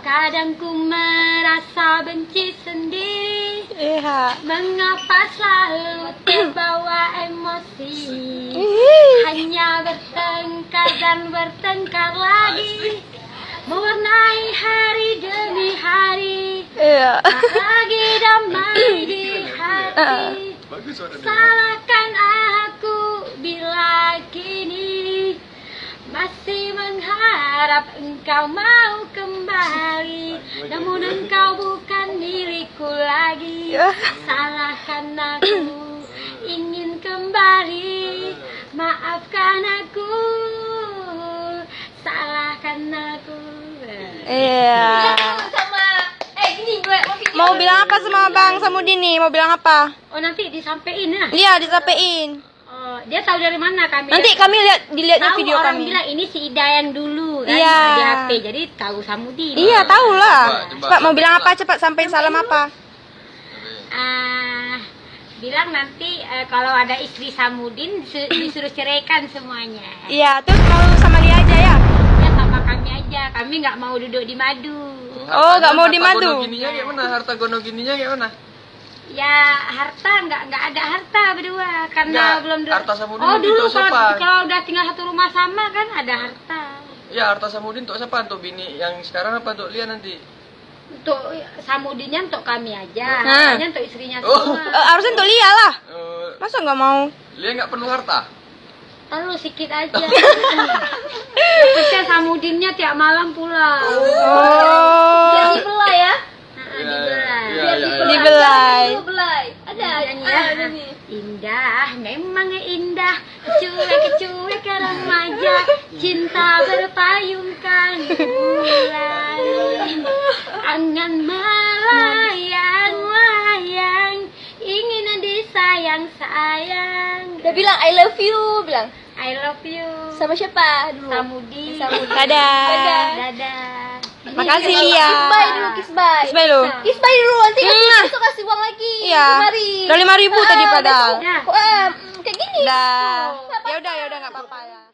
Kadang ku merasa benci sendiri. Iya. Mengapa selalu terbawa emosi? Hanya bertengkar dan bertengkar lagi, mewarnai hari demi hari. Iya. Tak lagi damai di hati. Salahkan aku bila kini masih mengharap engkau mau kembali, namun engkau bukan milikku lagi. Salahkan aku ingin kembali, maafkan aku, salahkan aku. Iya. Sama gini gue Mau bilang apa sama Bang Samudin nih? Mau bilang apa? Oh, nanti disampein ya. Iya, disampaikan. Oh, dia tahu dari mana kami? Nanti kami dilihatnya Tahu video orang kami. bilang ini si Idayan dulu kan Iya. di HP, jadi tahu Samudin. Iya, tahu lah. Cepat mau bilang apa? Cepat sampai salam apa? Bilang nanti kalau ada istri Samudin disuruh ceraikan semuanya. Iya, terus mau sama dia aja ya? Ya sama kami aja, kami nggak mau duduk di madu. Oh, nggak mau di madu. Harta gono gininya kayak mana? Harta gono gininya kayak mana? Ya harta nggak ada harta berdua karena Nggak, belum harta Samudin Oh itu dulu siapa? kalau udah tinggal satu rumah sama kan ada harta. Ya harta Samudin untuk siapa? Untuk bini yang sekarang apa untuk Lia nanti? Untuk Samudinnya untuk kami aja, Nah. hartanya untuk istrinya semua. Harusnya untuk Lia lah. Masa nggak mau? Lia nggak perlu harta? Taruh sikit aja. Yang penting Samudinnya tiap malam pulang. Oh. Biar dibelai ya. Dibelai. Ada nyanyi. Indah, memang indah. Cuek-cuek remaja, cinta berpayungkan bulan. Angan melayang-layang, ingin disayang-sayang. Dia bilang I love you, bilang. I love you. Sama siapa dulu? Samudi. Dadah. Dadah. Makasih Lia. Kiss bye dulu, kiss bye. Kiss bye lu. Kiss bye dulu, nanti besok kasih uang lagi. Iya. Udah 5.000 tadi padahal. Dah. Kayak gini. Dah. Ya udah nggak apa-apa ya.